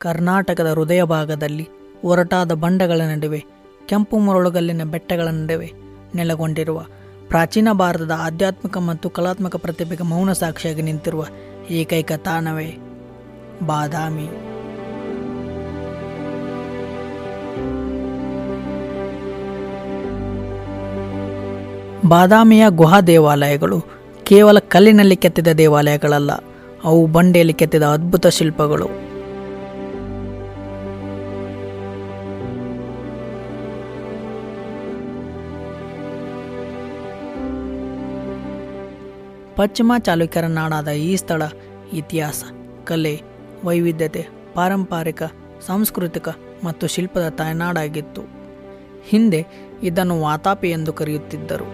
ಕರ್ನಾಟಕದ ಹೃದಯ ಭಾಗದಲ್ಲಿ ಒರಟಾದ ಬಂಡೆಗಳ ನಡುವೆ ಕೆಂಪು ಮರಳುಗಲ್ಲಿನ ಬೆಟ್ಟಗಳ ನಡುವೆ ನೆಲೆಗೊಂಡಿರುವ ಪ್ರಾಚೀನ ಭಾರತದ ಆಧ್ಯಾತ್ಮಿಕ ಮತ್ತು ಕಲಾತ್ಮಕ ಪ್ರತಿಭೆಗೆ ಮೌನ ಸಾಕ್ಷಿಯಾಗಿ ನಿಂತಿರುವ ಏಕೈಕ ತಾಣವೇ ಬಾದಾಮಿ. ಬಾದಾಮಿಯ ಗುಹಾ ದೇವಾಲಯಗಳು ಕೇವಲ ಕಲ್ಲಿನಲ್ಲಿ ಕೆತ್ತಿದ ದೇವಾಲಯಗಳಲ್ಲ, ಅವು ಬಂಡೆಯಲ್ಲಿ ಕೆತ್ತಿದ ಅದ್ಭುತ ಶಿಲ್ಪಗಳು. ಪಶ್ಚಿಮ ಚಾಲುಕ್ಯರ ನಾಡಾದ ಈ ಸ್ಥಳ ಇತಿಹಾಸ, ಕಲೆ, ವೈವಿಧ್ಯತೆ, ಪಾರಂಪರಿಕ, ಸಾಂಸ್ಕೃತಿಕ ಮತ್ತು ಶಿಲ್ಪದ ತಾಯ್ನಾಡಾಗಿತ್ತು. ಹಿಂದೆ ಇದನ್ನು ವಾತಾಪಿ ಎಂದು ಕರೆಯುತ್ತಿದ್ದರು.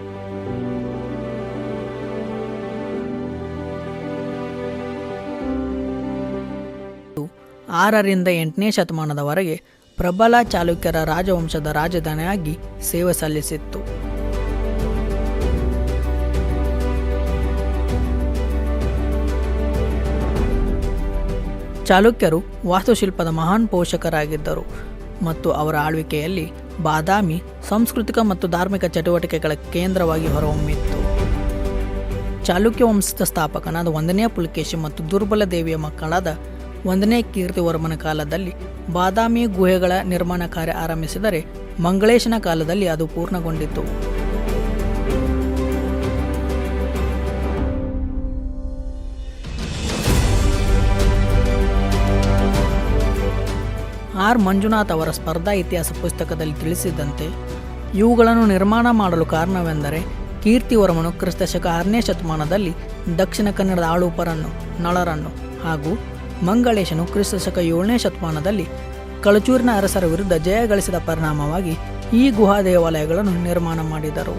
6 ರಿಂದ 8ನೇ ಶತಮಾನದವರೆಗೆ ಪ್ರಬಲ ಚಾಲುಕ್ಯರ ರಾಜವಂಶದ ರಾಜಧಾನಿಯಾಗಿ ಸೇವೆ ಸಲ್ಲಿಸಿತ್ತು. ಚಾಲುಕ್ಯರು ವಾಸ್ತುಶಿಲ್ಪದ ಮಹಾನ್ ಪೋಷಕರಾಗಿದ್ದರು ಮತ್ತು ಅವರ ಆಳ್ವಿಕೆಯಲ್ಲಿ ಬಾದಾಮಿ ಸಾಂಸ್ಕೃತಿಕ ಮತ್ತು ಧಾರ್ಮಿಕ ಚಟುವಟಿಕೆಗಳ ಕೇಂದ್ರವಾಗಿ ಹೊರಹೊಮ್ಮಿತ್ತು. ಚಾಲುಕ್ಯ ವಂಶದ ಸ್ಥಾಪಕನಾದ 1ನೇ ಪುಲಕೇಶಿ ಮತ್ತು ದುರ್ಬಲ ದೇವಿಯ ಮಕ್ಕಳಾದ 1ನೇ ಕೀರ್ತಿವರ್ಮನ ಕಾಲದಲ್ಲಿ ಬಾದಾಮಿ ಗುಹೆಗಳ ನಿರ್ಮಾಣ ಕಾರ್ಯ ಆರಂಭಿಸಿದರೆ, ಮಂಗಳೇಶನ ಕಾಲದಲ್ಲಿ ಅದು ಪೂರ್ಣಗೊಂಡಿತು. ಆರ್ ಮಂಜುನಾಥ್ ಅವರ ಸ್ಪರ್ಧಾ ಇತಿಹಾಸ ಪುಸ್ತಕದಲ್ಲಿ ತಿಳಿಸಿದಂತೆ, ಇವುಗಳನ್ನು ನಿರ್ಮಾಣ ಮಾಡಲು ಕಾರಣವೆಂದರೆ ಕೀರ್ತಿವರ್ಮನು ಕ್ರಿಸ್ತಶಕ 6ನೇ ಶತಮಾನದಲ್ಲಿ ದಕ್ಷಿಣ ಕನ್ನಡದ ಆಳುಪರನ್ನು, ನಳರನ್ನು ಹಾಗೂ ಮಂಗಳೇಶನು ಕ್ರಿಸ್ತಶಕ 7ನೇ ಶತಮಾನದಲ್ಲಿ ಕಳಚೂರಿನ ಅರಸರ ವಿರುದ್ಧ ಜಯ ಗಳಿಸಿದ ಪರಿಣಾಮವಾಗಿ ಈ ಗುಹಾ ದೇವಾಲಯಗಳನ್ನು ನಿರ್ಮಾಣ ಮಾಡಿದರು.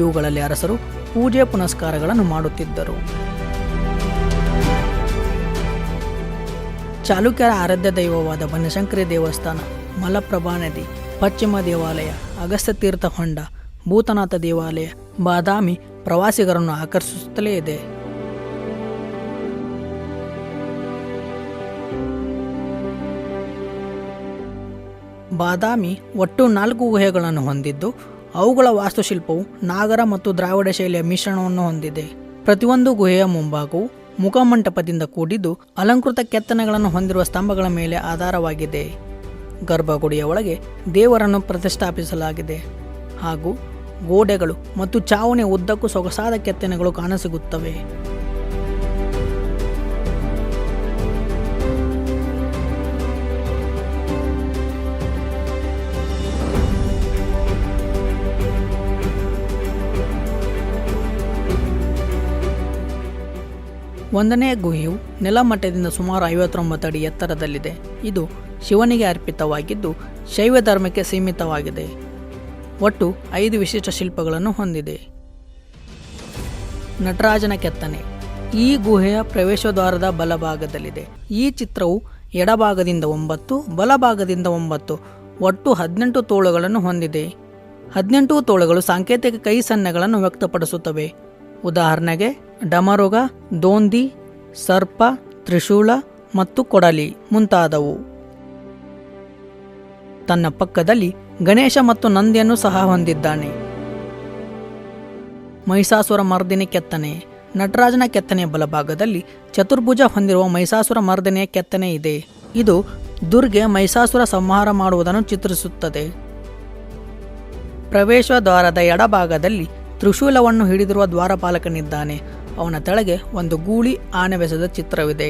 ಇವುಗಳಲ್ಲಿ ಅರಸರು ಪೂಜೆ ಪುನಸ್ಕಾರಗಳನ್ನು ಮಾಡುತ್ತಿದ್ದರು. ಚಾಲುಕ್ಯರ ಆರಾಧ್ಯ ದೈವವಾದ ಬನಶಂಕರಿ ದೇವಸ್ಥಾನ, ಮಲಪ್ರಭಾ ನದಿ, ಪಶ್ಚಿಮ ದೇವಾಲಯ, ಅಗಸ್ತ್ಯ ತೀರ್ಥ ಹೊಂಡ, ಭೂತನಾಥ ದೇವಾಲಯ ಬಾದಾಮಿ ಪ್ರವಾಸಿಗರನ್ನು ಆಕರ್ಷಿಸುತ್ತಲೇ ಇದೆ. ಬಾದಾಮಿ ಒಟ್ಟು 4 ಗುಹೆಗಳನ್ನು ಹೊಂದಿದ್ದು, ಅವುಗಳ ವಾಸ್ತುಶಿಲ್ಪವು ನಾಗರ ಮತ್ತು ದ್ರಾವಿಡ ಶೈಲಿಯ ಮಿಶ್ರಣವನ್ನು ಹೊಂದಿದೆ. ಪ್ರತಿಯೊಂದು ಗುಹೆಯ ಮುಂಭಾಗವು ಮುಖಮಂಟಪದಿಂದ ಕೂಡಿದ್ದು, ಅಲಂಕೃತ ಕೆತ್ತನೆಗಳನ್ನು ಹೊಂದಿರುವ ಸ್ತಂಭಗಳ ಮೇಲೆ ಆಧಾರವಾಗಿದೆ. ಗರ್ಭಗುಡಿಯ ಒಳಗೆ ದೇವರನ್ನು ಪ್ರತಿಷ್ಠಾಪಿಸಲಾಗಿದೆ ಹಾಗೂ ಗೋಡೆಗಳು ಮತ್ತು ಚಾವಣಿಯ ಉದ್ದಕ್ಕೂ ಸೊಗಸಾದ ಕೆತ್ತನೆಗಳು ಕಾಣಸಿಗುತ್ತವೆ. ಒಂದನೇ ಗುಹೆಯು ನೆಲಮಟ್ಟದಿಂದ ಸುಮಾರು 59 ಅಡಿ ಎತ್ತರದಲ್ಲಿದೆ. ಇದು ಶಿವನಿಗೆ ಅರ್ಪಿತವಾಗಿದ್ದು, ಶೈವ ಧರ್ಮಕ್ಕೆ ಸೀಮಿತವಾಗಿದೆ. ಒಟ್ಟು 5 ವಿಶಿಷ್ಟ ಶಿಲ್ಪಗಳನ್ನು ಹೊಂದಿದೆ. ನಟರಾಜನ ಕೆತ್ತನೆ ಈ ಗುಹೆಯ ಪ್ರವೇಶದ್ವಾರದ ಬಲಭಾಗದಲ್ಲಿದೆ. ಈ ಚಿತ್ರವು ಎಡಭಾಗದಿಂದ 9, ಬಲಭಾಗದಿಂದ 9, ಒಟ್ಟು 18 ತೋಳುಗಳನ್ನು ಹೊಂದಿದೆ. 18 ತೋಳುಗಳು ಸಾಂಕೇತಿಕ ಕೈ ಸನ್ನೆಗಳನ್ನು ವ್ಯಕ್ತಪಡಿಸುತ್ತವೆ. ಉದಾಹರಣೆಗೆ ಡಮರುಗ, ದೋಂದಿ, ಸರ್ಪ, ತ್ರಿಶೂಲ ಮತ್ತು ಕೊಡಲಿ ಮುಂತಾದವು. ತನ್ನ ಪಕ್ಕದಲ್ಲಿ ಗಣೇಶ ಮತ್ತು ನಂದಿಯನ್ನು ಸಹ ಹೊಂದಿದ್ದಾನೆ. ಮಹಿಷಾಸುರ ಮರ್ದಿನಿ ಕೆತ್ತನೆ ನಟರಾಜನ ಕೆತ್ತನೆಯ ಬಲಭಾಗದಲ್ಲಿ ಚತುರ್ಭುಜ ಹೊಂದಿರುವ ಮಹಿಷಾಸುರ ಮರ್ದಿನಿಯ ಕೆತ್ತನೆ ಇದೆ. ಇದು ದುರ್ಗೆ ಮಹಿಷಾಸುರ ಸಂಹಾರ ಮಾಡುವುದನ್ನು ಚಿತ್ರಿಸುತ್ತದೆ. ಪ್ರವೇಶ ದ್ವಾರದ ಎಡಭಾಗದಲ್ಲಿ ತ್ರಿಶೂಲವನ್ನು ಹಿಡಿದಿರುವ ದ್ವಾರಪಾಲಕನಿದ್ದಾನೆ. ಅವನ ತೆಳಗೆ ಒಂದು ಗೂಳಿ ಆನೆ ಬೆಸೆದ ಚಿತ್ರವಿದೆ.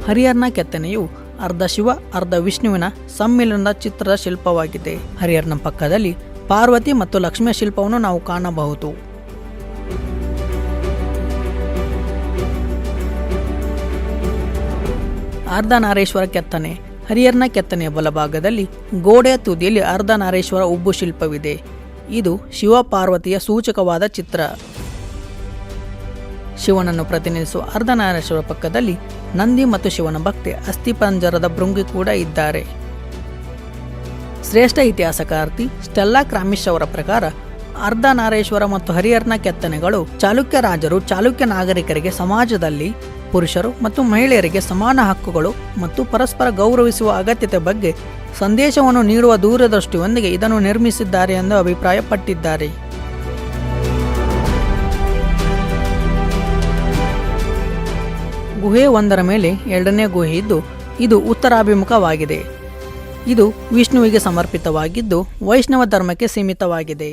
ಹರಿಹರನ ಕೆತ್ತನೆಯು ಅರ್ಧ ಶಿವ ಅರ್ಧ ವಿಷ್ಣುವಿನ ಸಮ್ಮಿಲನದ ಚಿತ್ರದ ಶಿಲ್ಪವಾಗಿದೆ. ಹರಿಹರನ ಪಕ್ಕದಲ್ಲಿ ಪಾರ್ವತಿ ಮತ್ತು ಲಕ್ಷ್ಮಿಯ ಶಿಲ್ಪವನ್ನು ನಾವು ಕಾಣಬಹುದು. ಅರ್ಧನಾರೀಶ್ವರ ಕೆತ್ತನೆ ಹರಿಹರನ ಕೆತ್ತನೆಯ ಬಲಭಾಗದಲ್ಲಿ ಗೋಡೆಯ ತುದಿಯಲ್ಲಿ ಅರ್ಧನಾರೀಶ್ವರ ಉಬ್ಬು ಶಿಲ್ಪವಿದೆ. ಇದು ಶಿವ ಪಾರ್ವತಿಯ ಸೂಚಕವಾದ ಚಿತ್ರ. ಶಿವನನ್ನು ಪ್ರತಿನಿಧಿಸುವ ಅರ್ಧನಾರೀಶ್ವರ ಪಕ್ಕದಲ್ಲಿ ನಂದಿ ಮತ್ತು ಶಿವನ ಭಕ್ತಿ ಅಸ್ಥಿಪಂಜರದ ಭೃಂಗಿ ಕೂಡ ಇದ್ದಾರೆ. ಶ್ರೇಷ್ಠ ಇತಿಹಾಸಕಾರ್ತಿ ಸ್ಟೆಲ್ಲಾ ಕ್ರಾಮಿಶ್ ಅವರ ಪ್ರಕಾರ ಅರ್ಧನಾರೀಶ್ವರ ಮತ್ತು ಹರಿಹರನ ಕೆತ್ತನೆಗಳು ಚಾಲುಕ್ಯ ರಾಜರು ಚಾಲುಕ್ಯ ನಾಗರಿಕರಿಗೆ ಸಮಾಜದಲ್ಲಿ ಪುರುಷರು ಮತ್ತು ಮಹಿಳೆಯರಿಗೆ ಸಮಾನ ಹಕ್ಕುಗಳು ಮತ್ತು ಪರಸ್ಪರ ಗೌರವಿಸುವ ಅಗತ್ಯತೆ ಬಗ್ಗೆ ಸಂದೇಶವನ್ನು ನೀಡುವ ದೂರದೃಷ್ಟಿಯೊಂದಿಗೆ ಇದನ್ನು ನಿರ್ಮಿಸಿದ್ದಾರೆ ಎಂದು ಅಭಿಪ್ರಾಯಪಟ್ಟಿದ್ದಾರೆ. ಗುಹೆ ಒಂದರ ಮೇಲೆ ಎರಡನೇ ಗುಹೆ ಇದ್ದು ಇದು ಉತ್ತರಾಭಿಮುಖವಾಗಿದೆ. ಇದು ವಿಷ್ಣುವಿಗೆ ಸಮರ್ಪಿತವಾಗಿದ್ದು ವೈಷ್ಣವ ಧರ್ಮಕ್ಕೆ ಸೀಮಿತವಾಗಿದೆ.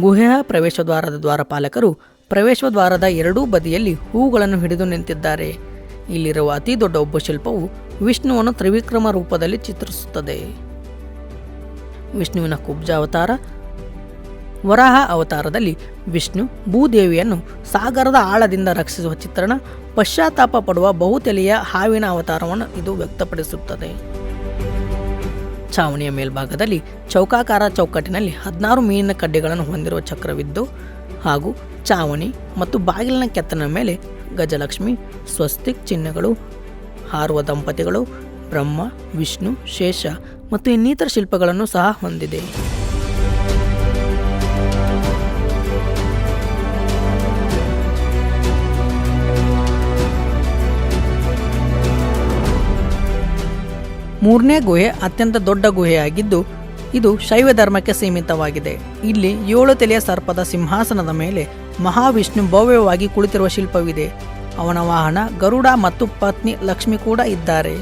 ಗುಹೆಯ ಪ್ರವೇಶದ್ವಾರದ ದ್ವಾರಪಾಲಕರು ಪ್ರವೇಶದ್ವಾರದ ಎರಡೂ ಬದಿಯಲ್ಲಿ ಹೂಗಳನ್ನು ಹಿಡಿದು ನಿಂತಿದ್ದಾರೆ. ಇಲ್ಲಿರುವ ಅತಿ ದೊಡ್ಡ ಒಬ್ಬ ಶಿಲ್ಪವು ವಿಷ್ಣುವನ್ನು ತ್ರಿವಿಕ್ರಮ ರೂಪದಲ್ಲಿ ಚಿತ್ರಿಸುತ್ತದೆ. ವಿಷ್ಣುವಿನ ಕುಬ್ಜ ಅವತಾರ ವರಾಹ ಅವತಾರದಲ್ಲಿ ವಿಷ್ಣು ಭೂದೇವಿಯನ್ನು ಸಾಗರದ ಆಳದಿಂದ ರಕ್ಷಿಸುವ ಚಿತ್ರಣ, ಪಶ್ಚಾತ್ತಾಪ ಪಡುವ ಬಹುತಲೆಯ ಹಾವಿನ ಅವತಾರವನ್ನು ಇದು ವ್ಯಕ್ತಪಡಿಸುತ್ತದೆ. ಛಾವಣಿಯ ಮೇಲ್ಭಾಗದಲ್ಲಿ ಚೌಕಾಕಾರ ಚೌಕಟ್ಟಿನಲ್ಲಿ 16 ಮೀನಿನ ಕಡ್ಡಿಗಳನ್ನು ಹೊಂದಿರುವ ಚಕ್ರವಿದ್ದು ಹಾಗೂ ಛಾವಣಿ ಮತ್ತು ಬಾಗಿಲಿನ ಕೆತ್ತನ ಮೇಲೆ ಗಜಲಕ್ಷ್ಮಿ, ಸ್ವಸ್ತಿಕ್ ಚಿಹ್ನೆಗಳು, ಹಾರುವ ದಂಪತಿಗಳು, ಬ್ರಹ್ಮ, ವಿಷ್ಣು, ಶೇಷ ಮತ್ತು ಇನ್ನಿತರ ಶಿಲ್ಪಗಳನ್ನು ಸಹ ಹೊಂದಿದೆ. ಮೂರನೇ ಗುಹೆ ಅತ್ಯಂತ ದೊಡ್ಡ ಗುಹೆಯಾಗಿದ್ದು ಇದು ಶೈವ ಧರ್ಮಕ್ಕೆ ಸೀಮಿತವಾಗಿದೆ. ಇಲ್ಲಿ 7 ತಲೆಯ ಸರ್ಪದ ಸಿಂಹಾಸನದ ಮೇಲೆ ಮಹಾವಿಷ್ಣು ಭವ್ಯವಾಗಿ ಕುಳಿತಿರುವ ಶಿಲ್ಪವಿದೆ. ಅವನ ವಾಹನ ಗರುಡ ಮತ್ತು ಪತ್ನಿ ಲಕ್ಷ್ಮಿ ಕೂಡ ಇದ್ದಾರೆ.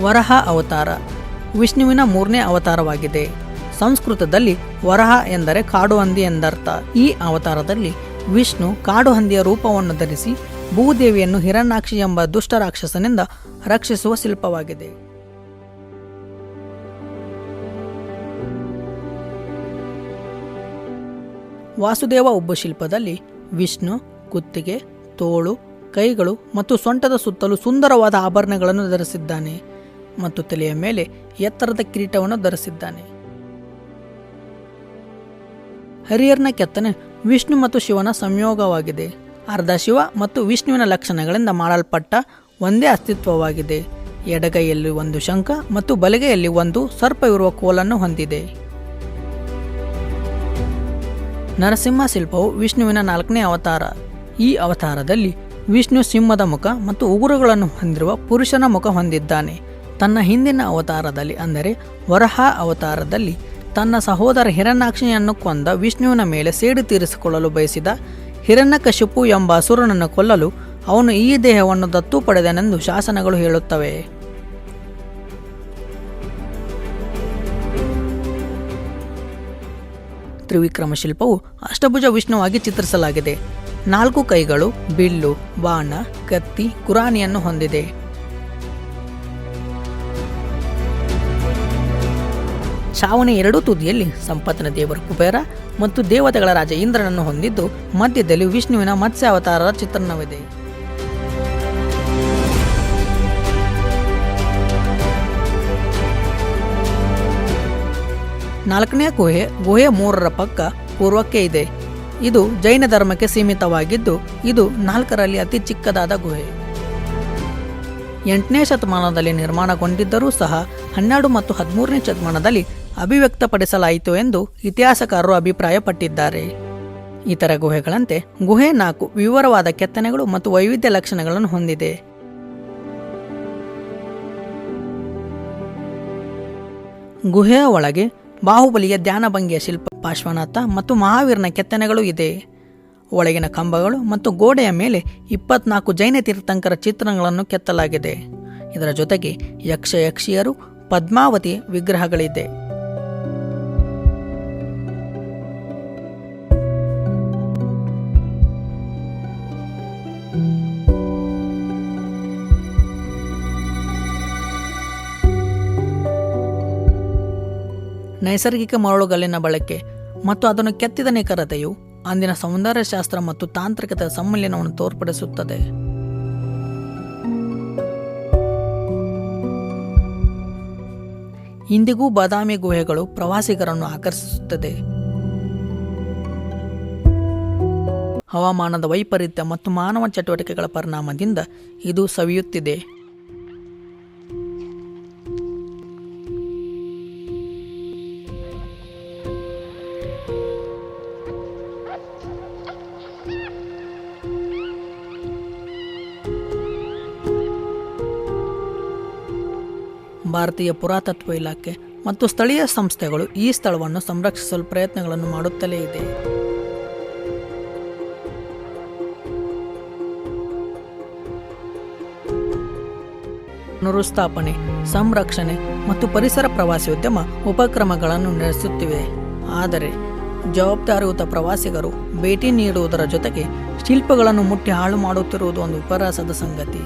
ವರಹ ಅವತಾರ ವಿಷ್ಣುವಿನ 3ನೇ ಅವತಾರವಾಗಿದೆ. ಸಂಸ್ಕೃತದಲ್ಲಿ ವರಹ ಎಂದರೆ ಕಾಡು ಹಂದಿ ಎಂದರ್ಥ. ಈ ಅವತಾರದಲ್ಲಿ ವಿಷ್ಣು ಕಾಡು ಹಂದಿಯ ರೂಪವನ್ನು ಧರಿಸಿ ಭೂದೇವಿಯನ್ನು ಹಿರಣ್ಯಾಕ್ಷಿ ಎಂಬ ದುಷ್ಟ ರಾಕ್ಷಸನಿಂದ ರಕ್ಷಿಸುವ ಶಿಲ್ಪವಾಗಿದೆ. ವಾಸುದೇವ ಉಬ್ಬು ಶಿಲ್ಪದಲ್ಲಿ ವಿಷ್ಣು ಕುತ್ತಿಗೆ, ತೋಳು, ಕೈಗಳು ಮತ್ತು ಸೊಂಟದ ಸುತ್ತಲೂ ಸುಂದರವಾದ ಆಭರಣಗಳನ್ನು ಧರಿಸಿದ್ದಾನೆ ಮತ್ತು ತಲೆಯ ಮೇಲೆ ಎತ್ತರದ ಕಿರೀಟವನ್ನು ಧರಿಸಿದ್ದಾನೆ. ಹರಿಹರನ ಕೆತ್ತನೆ ವಿಷ್ಣು ಮತ್ತು ಶಿವನ ಸಂಯೋಗವಾಗಿದೆ. ಅರ್ಧ ಶಿವ ಮತ್ತು ವಿಷ್ಣುವಿನ ಲಕ್ಷಣಗಳಿಂದ ಮಾಡಲ್ಪಟ್ಟ ಒಂದೇ ಅಸ್ತಿತ್ವವಾಗಿದೆ. ಎಡಗೈಯಲ್ಲಿ ಒಂದು ಶಂಖ ಮತ್ತು ಬಲಗೈಯಲ್ಲಿ ಒಂದು ಸರ್ಪವಿರುವ ಕೋಲನ್ನು ಹೊಂದಿದೆ. ನರಸಿಂಹ ಶಿಲ್ಪವು ವಿಷ್ಣುವಿನ 4ನೇ ಅವತಾರ. ಈ ಅವತಾರದಲ್ಲಿ ವಿಷ್ಣು ಸಿಂಹದ ಮುಖ ಮತ್ತು ಉಗುರುಗಳನ್ನು ಹೊಂದಿರುವ ಪುರುಷನ ಮುಖ ಹೊಂದಿದ್ದಾನೆ. ತನ್ನ ಹಿಂದಿನ ಅವತಾರದಲ್ಲಿ ಅಂದರೆ ವರಹ ಅವತಾರದಲ್ಲಿ ತನ್ನ ಸಹೋದರ ಹಿರಣ್ಯಾಕ್ಷಿಯನ್ನು ಕೊಂದ ವಿಷ್ಣುವಿನ ಮೇಲೆ ಸೇಡು ತೀರಿಸಿಕೊಳ್ಳಲು ಬಯಸಿದ ಹಿರಣ್ಯಕಶಿಪು ಎಂಬ ಅಸುರನನ್ನು ಕೊಲ್ಲಲು ಅವನು ಈ ದೇಹವನ್ನು ದತ್ತು ಪಡೆದನೆಂದು ಶಾಸನಗಳು ಹೇಳುತ್ತವೆ. ತ್ರಿವಿಕ್ರಮ ಶಿಲ್ಪವು ಅಷ್ಟಭುಜ ವಿಷ್ಣುವಾಗಿ ಚಿತ್ರಿಸಲಾಗಿದೆ. 4 ಕೈಗಳು, ಬಿಲ್ಲು, ಬಾಣ, ಕತ್ತಿ, ಕುರಾನಿಯನ್ನು ಹೊಂದಿದೆ. ಛಾವಣಿ 2 ತುದಿಯಲ್ಲಿ ಸಂಪತ್ತಿನ ದೇವರ ಕುಬೇರ ಮತ್ತು ದೇವತೆಗಳ ರಾಜ ಇಂದ್ರನನ್ನು ಹೊಂದಿದ್ದು ಮಧ್ಯದಲ್ಲಿ ವಿಷ್ಣುವಿನ ಮತ್ಸ್ಯ ಅವತಾರದ ಚಿತ್ರಣವಿದೆ. ನಾಲ್ಕನೇ ಗುಹೆ 3ರ ಪಕ್ಕ ಪೂರ್ವಕ್ಕೆ ಇದೆ. ಇದು ಜೈನ ಧರ್ಮಕ್ಕೆ ಸೀಮಿತವಾಗಿದ್ದು ಇದು 4ರಲ್ಲಿ ಅತಿ ಚಿಕ್ಕದಾದ ಗುಹೆ. 8ನೇ ಶತಮಾನದಲ್ಲಿ ನಿರ್ಮಾಣಗೊಂಡಿದ್ದರೂ ಸಹ 12 ಮತ್ತು 13ನೇ ಶತಮಾನದಲ್ಲಿ ಅಭಿವ್ಯಕ್ತಪಡಿಸಲಾಯಿತು ಎಂದು ಇತಿಹಾಸಕಾರರು ಅಭಿಪ್ರಾಯಪಟ್ಟಿದ್ದಾರೆ. ಇತರ ಗುಹೆಗಳಂತೆ ಗುಹೆ 4 ವಿವರವಾದ ಕೆತ್ತನೆಗಳು ಮತ್ತು ವೈವಿಧ್ಯ ಲಕ್ಷಣಗಳನ್ನು ಹೊಂದಿದೆ. ಗುಹೆಯ ಒಳಗೆ ಬಾಹುಬಲಿಯ ಧ್ಯಾನಭಂಗಿಯ ಶಿಲ್ಪ, ಪಾರ್ಶ್ವನಾಥ ಮತ್ತು ಮಹಾವೀರನ ಕೆತ್ತನೆಗಳು ಇದೆ. ಒಳಗಿನ ಕಂಬಗಳು ಮತ್ತು ಗೋಡೆಯ ಮೇಲೆ 24 ಜೈನ ತೀರ್ಥಂಕರ ಚಿತ್ರಗಳನ್ನು ಕೆತ್ತಲಾಗಿದೆ. ಇದರ ಜೊತೆಗೆ ಯಕ್ಷ ಯಕ್ಷಿಯರು, ಪದ್ಮಾವತಿ ವಿಗ್ರಹಗಳಿದೆ. ನೈಸರ್ಗಿಕ ಮರಳುಗಲ್ಲಿನ ಬಳಕೆ ಮತ್ತು ಅದನ್ನು ಕೆತ್ತಿದ ನಿಖರತೆಯು ಅಂದಿನ ಸೌಂದರ್ಯಶಾಸ್ತ್ರ ಮತ್ತು ತಾಂತ್ರಿಕತೆಯ ಸಮ್ಮಿಲನವನ್ನು ತೋರ್ಪಡಿಸುತ್ತದೆ. ಇಂದಿಗೂ ಬಾದಾಮಿ ಗುಹೆಗಳು ಪ್ರವಾಸಿಗರನ್ನು ಆಕರ್ಷಿಸುತ್ತದೆ. ಹವಾಮಾನದ ವೈಪರೀತ್ಯ ಮತ್ತು ಮಾನವ ಚಟುವಟಿಕೆಗಳ ಪರಿಣಾಮದಿಂದ ಇದು ಸವಿಯುತ್ತಿದೆ. ಭಾರತೀಯ ಪುರಾತತ್ವ ಇಲಾಖೆ ಮತ್ತು ಸ್ಥಳೀಯ ಸಂಸ್ಥೆಗಳು ಈ ಸ್ಥಳವನ್ನು ಸಂರಕ್ಷಿಸಲು ಪ್ರಯತ್ನಗಳನ್ನು ಮಾಡುತ್ತಲೇ ಇದೆ. ಪುನರುಸ್ಥಾಪನೆ, ಸಂರಕ್ಷಣೆ ಮತ್ತು ಪರಿಸರ ಪ್ರವಾಸೋದ್ಯಮ ಉಪಕ್ರಮಗಳನ್ನು ನಡೆಸುತ್ತಿವೆ. ಆದರೆ ಜವಾಬ್ದಾರಿಯುತ ಪ್ರವಾಸಿಗರು ಭೇಟಿ ನೀಡುವುದರ ಜೊತೆಗೆ ಶಿಲ್ಪಗಳನ್ನು ಮುಟ್ಟಿ ಹಾಳು ಮಾಡುತ್ತಿರುವುದು ಒಂದು ವಿಪರ್ಯಾಸದ ಸಂಗತಿ.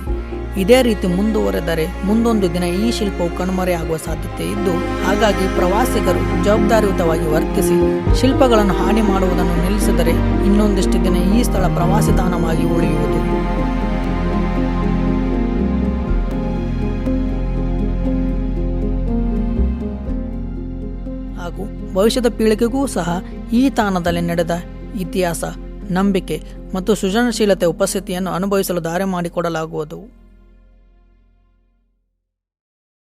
ಇದೇ ರೀತಿ ಮುಂದುವರೆದರೆ ಮುಂದೊಂದು ದಿನ ಈ ಶಿಲ್ಪವು ಕಣ್ಮರೆಯಾಗುವ ಸಾಧ್ಯತೆ ಇದ್ದು, ಹಾಗಾಗಿ ಪ್ರವಾಸಿಗರು ಜವಾಬ್ದಾರಿಯುತವಾಗಿ ವರ್ತಿಸಿ ಶಿಲ್ಪಗಳನ್ನು ಹಾನಿ ಮಾಡುವುದನ್ನು ನಿಲ್ಲಿಸಿದರೆ ಇನ್ನೊಂದಿಷ್ಟು ದಿನ ಈ ಸ್ಥಳ ಪ್ರವಾಸಿ ತಾಣವಾಗಿ ಉಳಿಯುವುದು. ಹಾಗೂ ಭವಿಷ್ಯದ ಪೀಳಿಗೆಗೂ ಸಹ ಈ ತಾಣದಲ್ಲಿ ನಡೆದ ಇತಿಹಾಸ, ನಂಬಿಕೆ ಮತ್ತು ಸೃಜನಶೀಲತೆ ಉಪಸ್ಥಿತಿಯನ್ನು ಅನುಭವಿಸಲು ದಾರಿ ಮಾಡಿಕೊಡಲಾಗುವುದು.